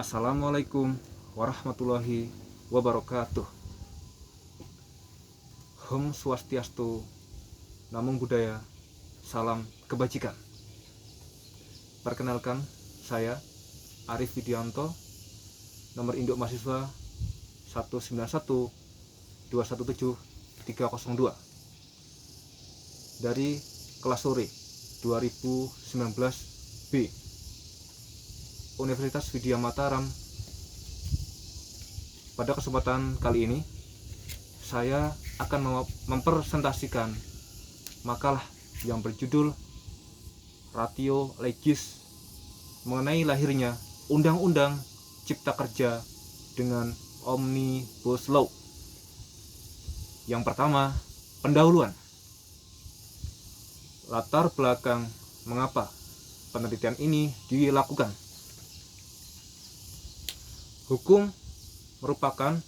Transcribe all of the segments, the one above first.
Assalamualaikum warahmatullahi wabarakatuh. Om Swastiastu, Namo Buddhaya, salam kebajikan. Perkenalkan, saya Arif Widianto, nomor induk mahasiswa 191217302 dari kelas sore 2019 B Universitas Widya Mataram. Pada kesempatan kali ini saya akan mempresentasikan makalah yang berjudul Ratio Legis mengenai lahirnya Undang-Undang Cipta Kerja dengan Omnibus Law. Yang pertama, pendahuluan. Latar belakang mengapa penelitian ini dilakukan. Hukum merupakan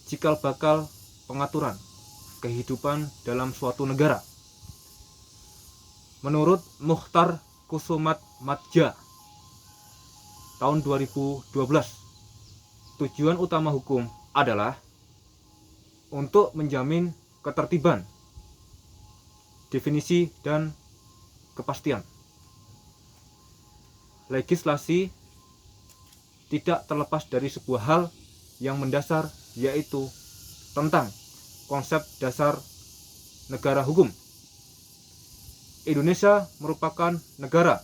cikal bakal pengaturan kehidupan dalam suatu negara. Menurut Mukhtar Kusumadmadja tahun 2012, tujuan utama hukum adalah untuk menjamin ketertiban, definisi, dan kepastian. Legislasi tidak terlepas dari sebuah hal yang mendasar, yaitu tentang konsep dasar negara hukum. Indonesia merupakan negara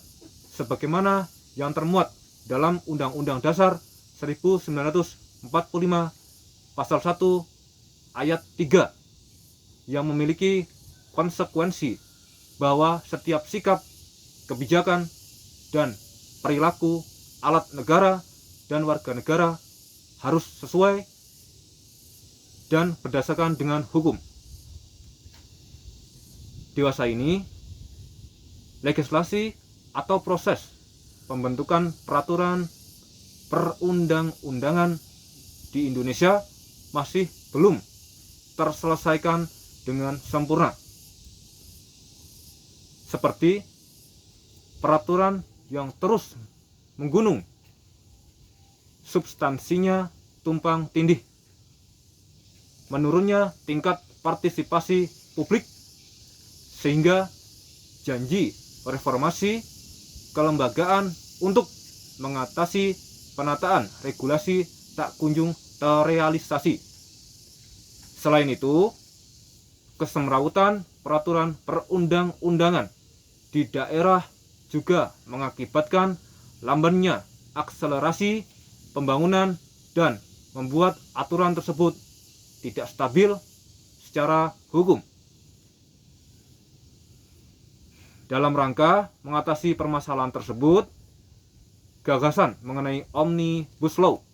sebagaimana yang termuat dalam Undang-Undang Dasar 1945 Pasal 1 Ayat 3 yang memiliki konsekuensi bahwa setiap sikap, kebijakan, dan perilaku alat negara dan warga negara harus sesuai dan berdasarkan dengan hukum. Dewasa ini, legislasi atau proses pembentukan peraturan perundang-undangan di Indonesia masih belum terselesaikan dengan sempurna. Seperti peraturan yang terus menggunung, substansinya tumpang tindih, menurunnya tingkat partisipasi publik, sehingga janji reformasi kelembagaan untuk mengatasi penataan regulasi tak kunjung terrealisasi. Selain itu, kesemrawutan peraturan perundang-undangan di daerah juga mengakibatkan lambannya akselerasi pembangunan dan membuat aturan tersebut tidak stabil secara hukum. Dalam rangka mengatasi permasalahan tersebut, gagasan mengenai Omnibus Law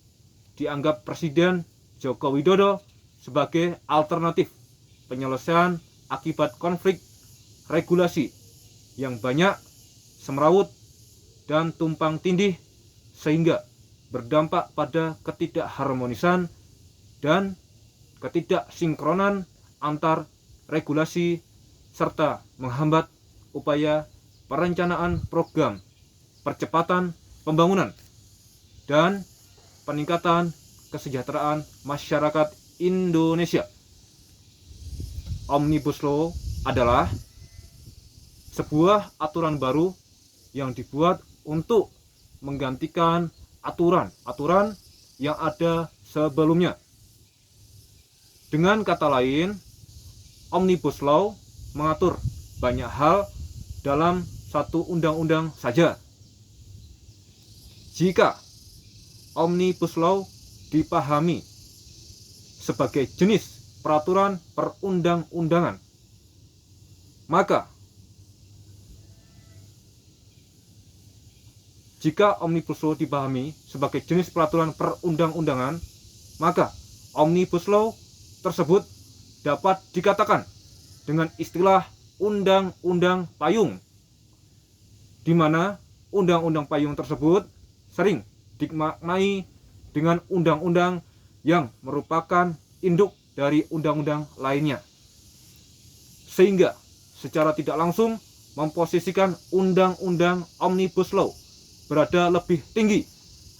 dianggap Presiden Joko Widodo sebagai alternatif penyelesaian akibat konflik regulasi yang banyak, semrawut, dan tumpang tindih, sehingga berdampak pada ketidakharmonisan dan ketidaksinkronan antar regulasi serta menghambat upaya perencanaan program percepatan pembangunan dan peningkatan kesejahteraan masyarakat Indonesia. Omnibus Law adalah sebuah aturan baru yang dibuat untuk menggantikan aturan-aturan yang ada sebelumnya. Dengan kata lain, Omnibus Law mengatur banyak hal dalam satu undang-undang saja. Jika Omnibus Law dipahami sebagai jenis peraturan perundang-undangan, maka jika Omnibus Law dipahami sebagai jenis peraturan perundang-undangan, maka Omnibus Law tersebut dapat dikatakan dengan istilah undang-undang payung, di mana undang-undang payung tersebut sering dimaknai dengan undang-undang yang merupakan induk dari undang-undang lainnya, sehingga secara tidak langsung memposisikan undang-undang Omnibus Law berada lebih tinggi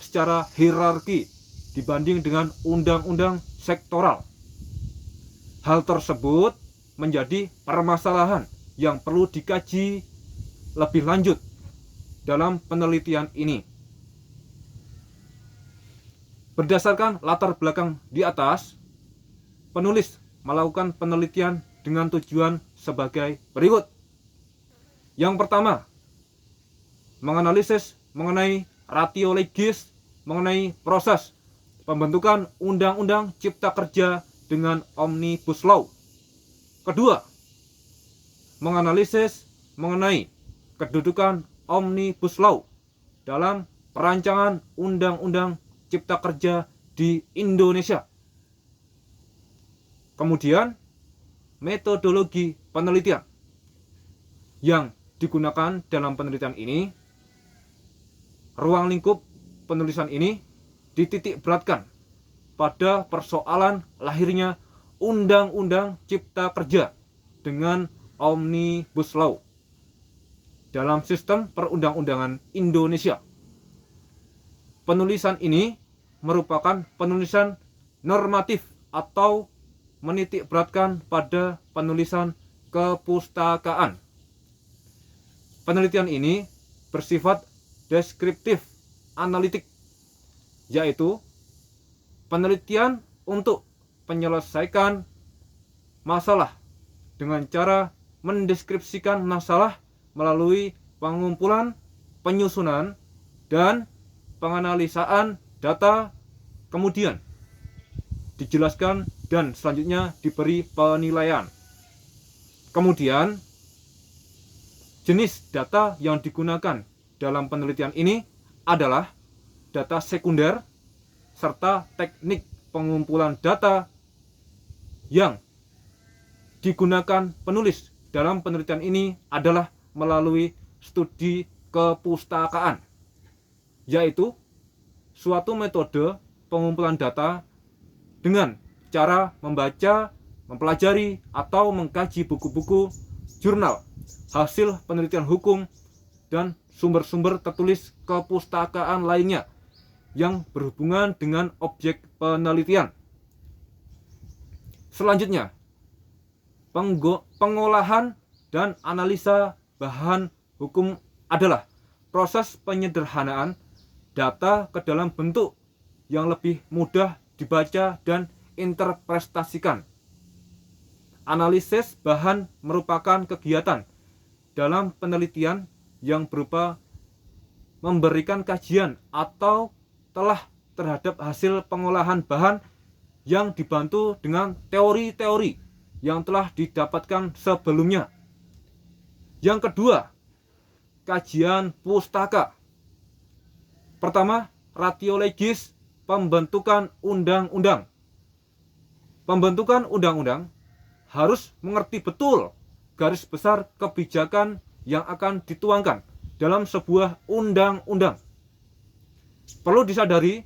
secara hierarki dibanding dengan undang-undang sektoral. Hal tersebut menjadi permasalahan yang perlu dikaji lebih lanjut dalam penelitian ini. Berdasarkan latar belakang di atas, penulis melakukan penelitian dengan tujuan sebagai berikut. Yang pertama, menganalisis mengenai ratio legis mengenai proses pembentukan Undang-Undang Cipta Kerja dengan Omnibus Law. Kedua, menganalisis mengenai kedudukan Omnibus Law dalam perancangan Undang-Undang Cipta Kerja di Indonesia. Kemudian, metodologi penelitian yang digunakan dalam penelitian ini, ruang lingkup penulisan ini dititik beratkan pada persoalan lahirnya Undang-Undang Cipta Kerja dengan Omnibus Law dalam sistem perundang-undangan Indonesia. Penulisan ini merupakan penulisan normatif atau menitik beratkan pada penulisan kepustakaan. Penelitian ini bersifat deskriptif analitik, yaitu penelitian untuk menyelesaikan masalah dengan cara mendeskripsikan masalah melalui pengumpulan, penyusunan, dan penganalisaan data, kemudian dijelaskan dan selanjutnya diberi penilaian. Kemudian, jenis data yang digunakan dalam penelitian ini adalah data sekunder serta teknik pengumpulan data yang digunakan penulis dalam penelitian ini adalah melalui studi kepustakaan, yaitu suatu metode pengumpulan data dengan cara membaca, mempelajari, atau mengkaji buku-buku, jurnal, hasil penelitian hukum, dan sumber-sumber tertulis kepustakaan lainnya yang berhubungan dengan objek penelitian. Selanjutnya, pengolahan dan analisa bahan hukum adalah proses penyederhanaan data ke dalam bentuk yang lebih mudah dibaca dan interpretasikan. Analisis bahan merupakan kegiatan dalam penelitian yang berupa memberikan kajian atau telah terhadap hasil pengolahan bahan yang dibantu dengan teori-teori yang telah didapatkan sebelumnya. Yang kedua, kajian pustaka. Pertama, ratio legis pembentukan undang-undang. Pembentukan undang-undang harus mengerti betul garis besar kebijakan yang akan dituangkan dalam sebuah undang-undang. Perlu disadari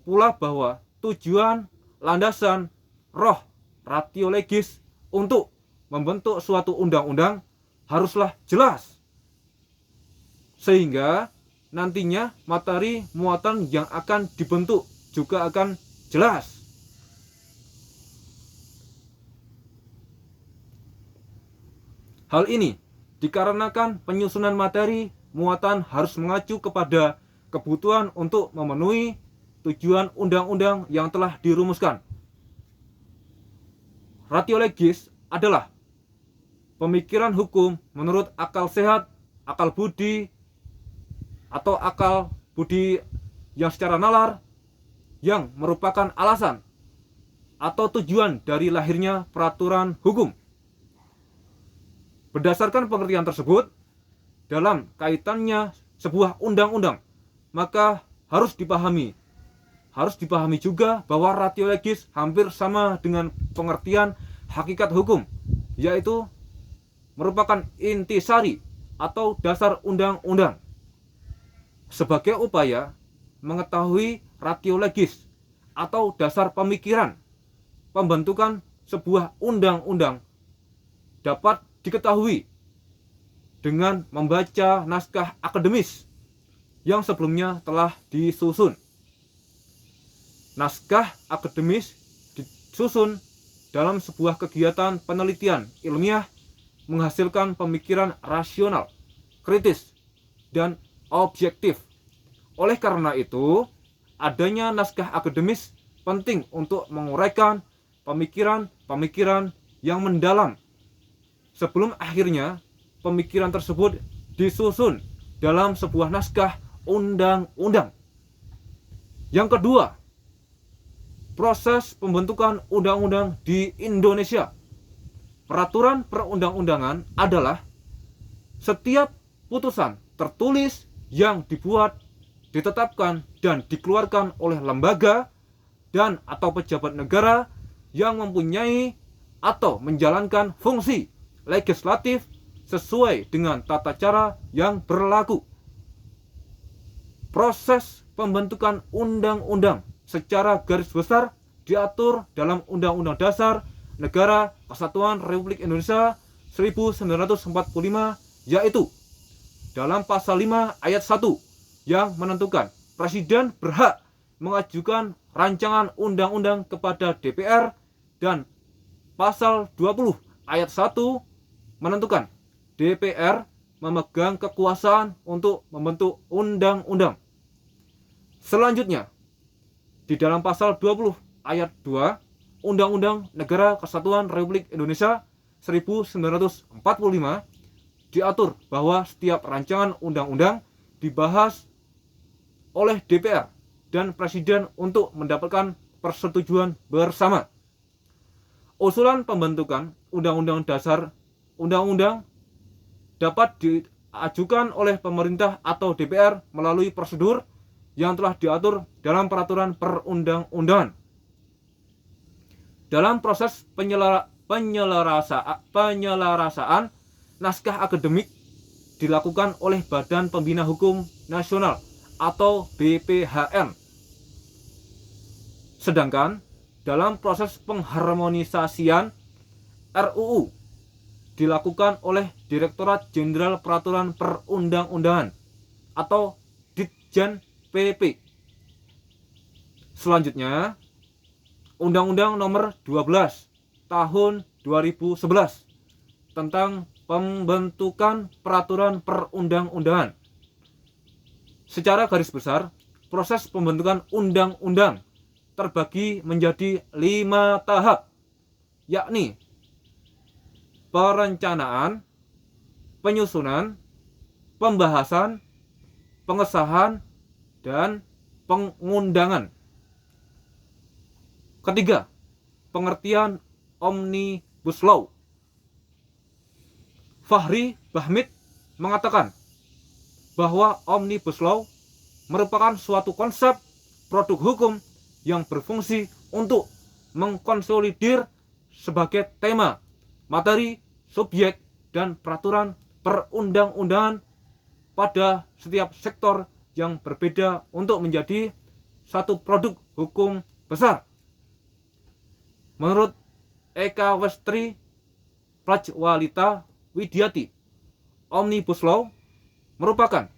pula bahwa tujuan, landasan, roh, ratio legis untuk membentuk suatu undang-undang haruslah jelas, sehingga nantinya materi muatan yang akan dibentuk juga akan jelas. Hal ini dikarenakan penyusunan materi muatan harus mengacu kepada kebutuhan untuk memenuhi tujuan undang-undang yang telah dirumuskan. Ratio legis adalah pemikiran hukum menurut akal sehat, akal budi, atau akal budi yang secara nalar, yang merupakan alasan atau tujuan dari lahirnya peraturan hukum. Berdasarkan pengertian tersebut, dalam kaitannya sebuah undang-undang, maka harus dipahami juga bahwa ratio legis hampir sama dengan pengertian hakikat hukum, yaitu merupakan intisari atau dasar undang-undang. Sebagai upaya mengetahui ratio legis atau dasar pemikiran pembentukan sebuah undang-undang dapat diketahui dengan membaca naskah akademis yang sebelumnya telah disusun. Naskah akademis disusun dalam sebuah kegiatan penelitian ilmiah menghasilkan pemikiran rasional, kritis, dan objektif. Oleh karena itu, adanya naskah akademis penting untuk menguraikan pemikiran-pemikiran yang mendalam sebelum akhirnya pemikiran tersebut disusun dalam sebuah naskah undang-undang. Yang kedua, proses pembentukan undang-undang di Indonesia. Peraturan perundang-undangan adalah setiap putusan tertulis yang dibuat, ditetapkan, dan dikeluarkan oleh lembaga dan atau pejabat negara yang mempunyai atau menjalankan fungsi legislatif sesuai dengan tata cara yang berlaku. Proses pembentukan undang-undang secara garis besar diatur dalam Undang-Undang Dasar Negara Kesatuan Republik Indonesia 1945, yaitu dalam pasal 5 ayat 1 yang menentukan Presiden berhak mengajukan rancangan undang-undang kepada DPR, dan pasal 20 ayat 1 menentukan DPR memegang kekuasaan untuk membentuk undang-undang. Selanjutnya, di dalam pasal 20 ayat 2 Undang-Undang Negara Kesatuan Republik Indonesia 1945 diatur bahwa setiap rancangan undang-undang dibahas oleh DPR dan Presiden untuk mendapatkan persetujuan bersama. Usulan pembentukan Undang-Undang Dasar Undang-Undang dapat diajukan oleh pemerintah atau DPR melalui prosedur yang telah diatur dalam peraturan perundang-undangan. Dalam proses penyelarasaan naskah akademik dilakukan oleh Badan Pembina Hukum Nasional atau BPHN. Sedangkan dalam proses pengharmonisasian RUU dilakukan oleh Direktorat Jenderal Peraturan Perundang-undangan atau Ditjen PP. Selanjutnya, Undang-Undang Nomor 12 Tahun 2011 tentang pembentukan peraturan perundang-undangan. Secara garis besar, proses pembentukan undang-undang terbagi menjadi 5 tahap, yakni perencanaan, penyusunan, pembahasan, pengesahan, dan pengundangan. Ketiga, pengertian Omnibus Law. Fahri Bahmid mengatakan bahwa Omnibus Law merupakan suatu konsep produk hukum yang berfungsi untuk mengkonsolidir sebagai tema, materi, subjek, dan peraturan perundang-undangan pada setiap sektor yang berbeda untuk menjadi satu produk hukum besar. Menurut Eka Westri Prajwalita Widyati, Omnibus Law merupakan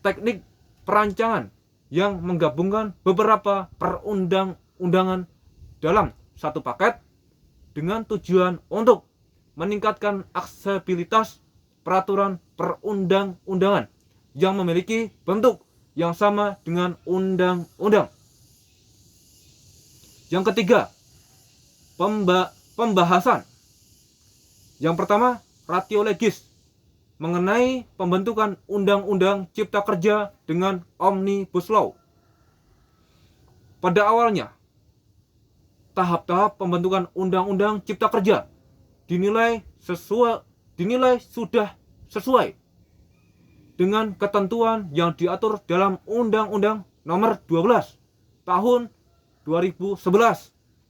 teknik perancangan yang menggabungkan beberapa perundang-undangan dalam satu paket dengan tujuan untuk meningkatkan aksesibilitas peraturan perundang-undangan yang memiliki bentuk yang sama dengan undang-undang. Yang ketiga, pembahasan. Yang pertama, ratio legis mengenai pembentukan Undang-Undang Cipta Kerja dengan Omnibus Law. Pada awalnya, tahap-tahap pembentukan Undang-Undang Cipta Kerja dinilai sudah sesuai dengan ketentuan yang diatur dalam Undang-Undang Nomor 12 Tahun 2011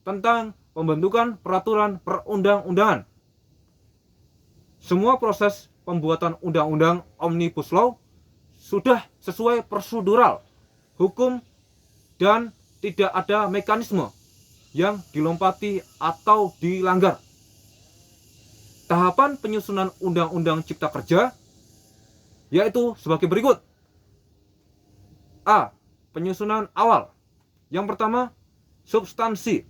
tentang pembentukan peraturan perundang-undangan. Semua proses pembuatan Undang-Undang Omnibus Law sudah sesuai prosedural, hukum, dan tidak ada mekanisme yang dilompati atau dilanggar. Tahapan penyusunan Undang-Undang Cipta Kerja yaitu sebagai berikut. A. Penyusunan awal. Yang pertama, substansi.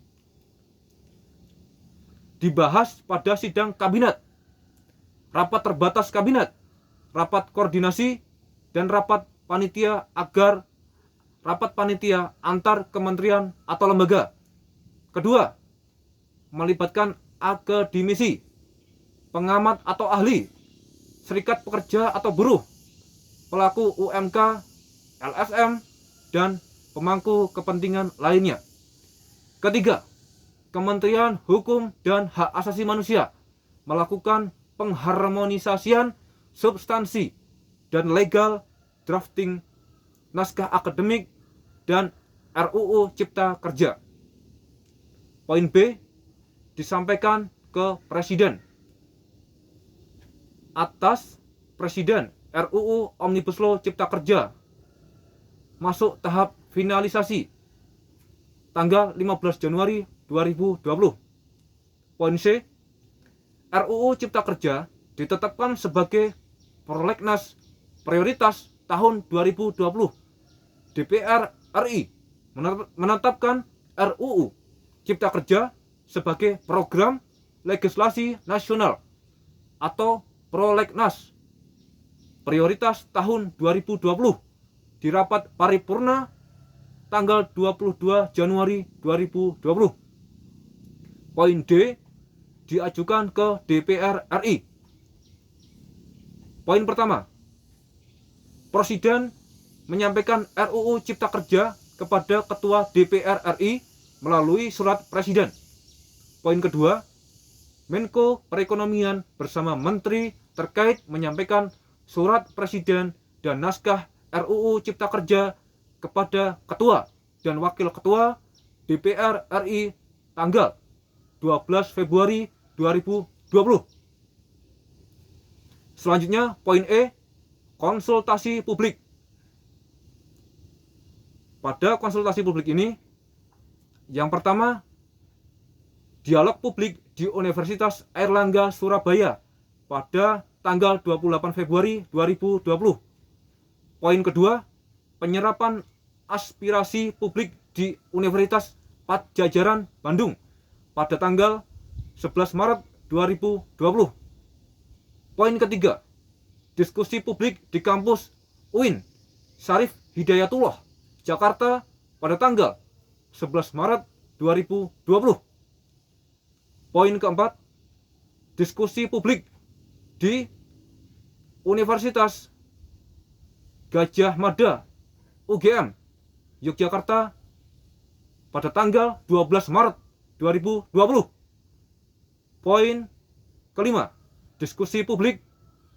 Dibahas pada sidang kabinet, rapat terbatas kabinet, rapat koordinasi, dan rapat panitia agar rapat panitia antar kementerian atau lembaga. Kedua, melibatkan akademisi, pengamat atau ahli, serikat pekerja atau buruh, pelaku UMK, LSM, dan pemangku kepentingan lainnya. Ketiga, Kementerian Hukum dan Hak Asasi Manusia melakukan pengharmonisasian substansi dan legal drafting naskah akademik dan RUU Cipta Kerja. Poin B, disampaikan ke Presiden. Atas Presiden, RUU Omnibus Law Cipta Kerja masuk tahap finalisasi tanggal 15 Januari 2020. Poin C, RUU Cipta Kerja ditetapkan sebagai prolegnas prioritas tahun 2020. DPR RI menetapkan RUU Cipta Kerja sebagai program legislasi nasional atau prolegnas prioritas tahun 2020 di rapat paripurna tanggal 22 Januari 2020. Poin D, diajukan ke DPR RI. Poin pertama, Presiden menyampaikan RUU Cipta Kerja kepada Ketua DPR RI melalui surat Presiden. Poin kedua, Menko Perekonomian bersama Menteri terkait menyampaikan surat Presiden dan naskah RUU Cipta Kerja kepada Ketua dan Wakil Ketua DPR RI tanggal 12 Februari 2020. Selanjutnya, poin E, konsultasi publik. Pada konsultasi publik ini, yang pertama, dialog publik di Universitas Airlangga Surabaya pada tanggal 28 Februari 2020. Poin kedua, penyerapan aspirasi publik di Universitas Padjadjaran Bandung pada tanggal 11 Maret 2020. Poin ketiga, diskusi publik di kampus UIN Syarif Hidayatullah Jakarta pada tanggal 11 Maret 2020. Poin keempat, diskusi publik di Universitas Gajah Mada UGM Yogyakarta pada tanggal 12 Maret 2020. Poin kelima, diskusi publik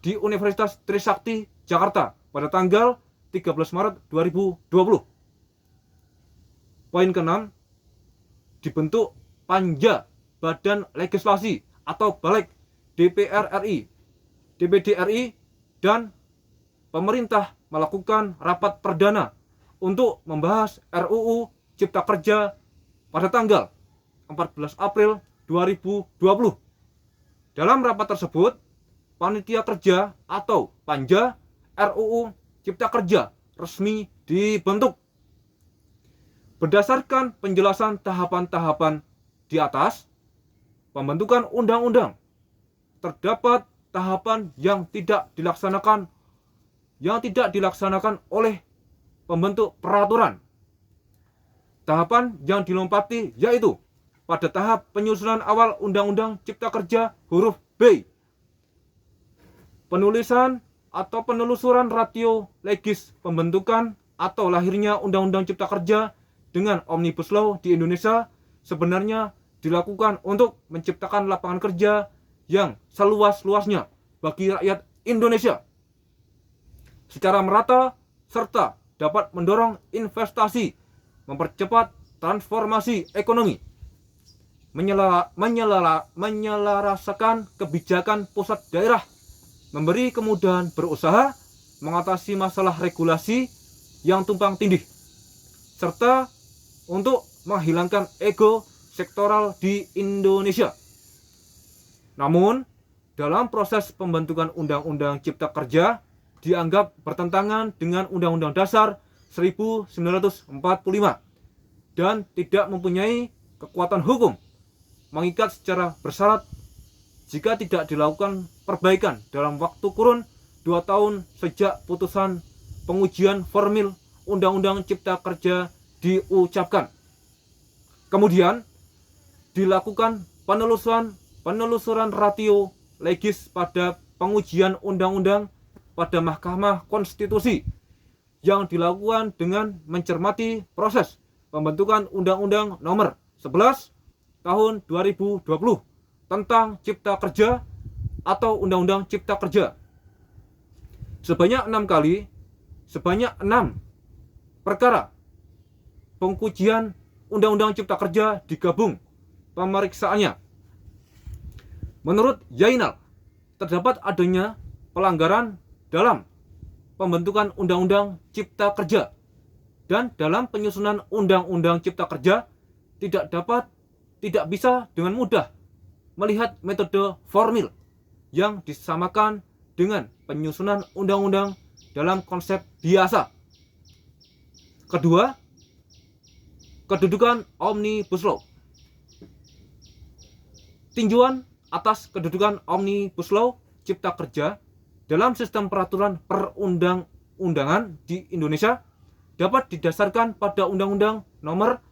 di Universitas Trisakti Jakarta pada tanggal 13 Maret 2020. Poin keenam, dibentuk Panja Badan Legislasi atau Balek DPR RI, DPD RI, dan pemerintah melakukan rapat perdana untuk membahas RUU Cipta Kerja pada tanggal 14 April 2020. Dalam rapat tersebut, panitia kerja atau Panja RUU Cipta Kerja resmi dibentuk. Berdasarkan penjelasan tahapan-tahapan di atas, pembentukan undang-undang, terdapat tahapan yang tidak dilaksanakan oleh pembentuk peraturan. Tahapan yang dilompati yaitu pada tahap penyusunan awal Undang-Undang Cipta Kerja huruf B, penulisan atau penelusuran ratio legis pembentukan atau lahirnya Undang-Undang Cipta Kerja dengan Omnibus Law di Indonesia sebenarnya dilakukan untuk menciptakan lapangan kerja yang seluas-luasnya bagi rakyat Indonesia secara merata serta dapat mendorong investasi, mempercepat transformasi ekonomi, menyelaraskan kebijakan pusat daerah, memberi kemudahan berusaha, mengatasi masalah regulasi yang tumpang tindih, serta untuk menghilangkan ego sektoral di Indonesia. Namun, dalam proses pembentukan Undang-Undang Cipta Kerja dianggap bertentangan dengan Undang-Undang Dasar 1945 dan tidak mempunyai kekuatan hukum mengikat secara bersyarat jika tidak dilakukan perbaikan dalam waktu kurun 2 tahun sejak putusan pengujian formil Undang-Undang Cipta Kerja diucapkan. Kemudian dilakukan penelusuran ratio legis pada pengujian undang-undang pada Mahkamah Konstitusi yang dilakukan dengan mencermati proses pembentukan Undang-Undang Nomor 11 Tahun 2020 tentang Cipta Kerja atau Undang-Undang Cipta Kerja. Sebanyak 6 perkara pengujian Undang-Undang Cipta Kerja digabung pemeriksaannya. Menurut Yainal, terdapat adanya pelanggaran dalam pembentukan Undang-Undang Cipta Kerja dan dalam penyusunan Undang-Undang Cipta Kerja tidak bisa dengan mudah melihat metode formil yang disamakan dengan penyusunan undang-undang dalam konsep biasa. Kedua, kedudukan Omnibus Law. Tinjauan atas kedudukan Omnibus Law Cipta Kerja dalam sistem peraturan perundang-undangan di Indonesia dapat didasarkan pada Undang-Undang Nomor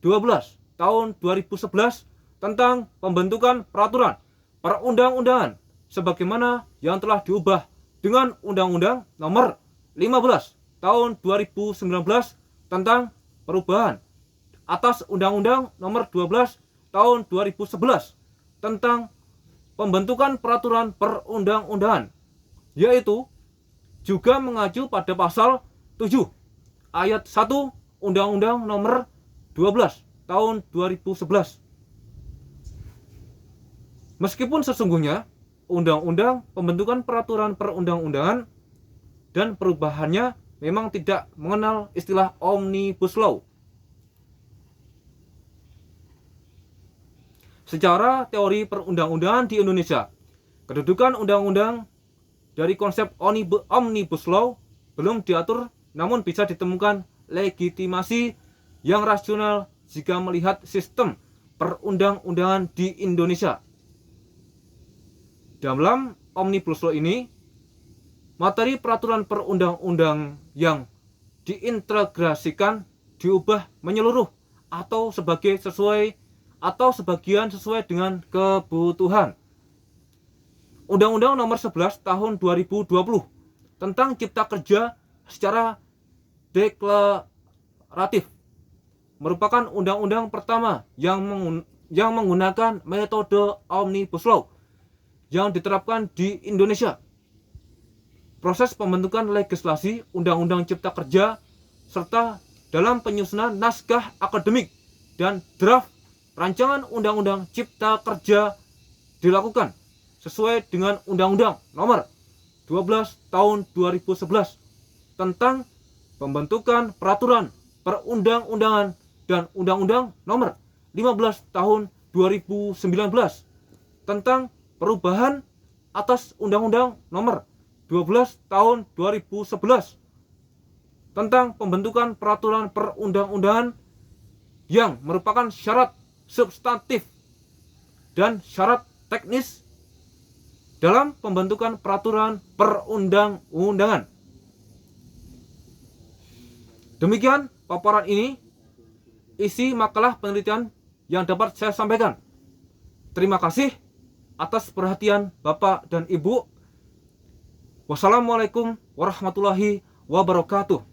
12 Tahun 2011 tentang pembentukan peraturan perundang-undangan sebagaimana yang telah diubah dengan Undang-Undang Nomor 15 Tahun 2019 tentang perubahan atas Undang-Undang Nomor 12 Tahun 2011 tentang pembentukan peraturan perundang-undangan, yaitu juga mengacu pada pasal 7 ayat 1 Undang-Undang Nomor 12 Tahun 2011. Meskipun sesungguhnya Undang-Undang Pembentukan Peraturan Perundang-undangan dan perubahannya memang tidak mengenal istilah Omnibus Law. Secara teori perundang-undangan di Indonesia, kedudukan undang-undang dari konsep Omnibus Law belum diatur, namun bisa ditemukan legitimasi yang rasional jika melihat sistem perundang-undangan di Indonesia. Dalam Omnibus Law ini, materi peraturan perundang-undang yang diintegrasikan diubah menyeluruh atau sebagian sesuai dengan kebutuhan. Undang-Undang Nomor 11 Tahun 2020 tentang Cipta Kerja secara deklaratif merupakan undang-undang pertama yang menggunakan metode Omnibus Law yang diterapkan di Indonesia. Proses pembentukan legislasi Undang-Undang Cipta Kerja serta dalam penyusunan naskah akademik dan draft rancangan Undang-Undang Cipta Kerja dilakukan sesuai dengan Undang-Undang Nomor 12 Tahun 2011 tentang pembentukan peraturan perundang-undangan dan Undang-Undang Nomor 15 Tahun 2019 tentang perubahan atas Undang-Undang Nomor 12 Tahun 2011 tentang pembentukan peraturan perundang-undangan yang merupakan syarat substantif dan syarat teknis dalam pembentukan peraturan perundang-undangan. Demikian paparan ini isi makalah penelitian yang dapat saya sampaikan. Terima kasih atas perhatian Bapak dan Ibu. Wassalamualaikum warahmatullahi wabarakatuh.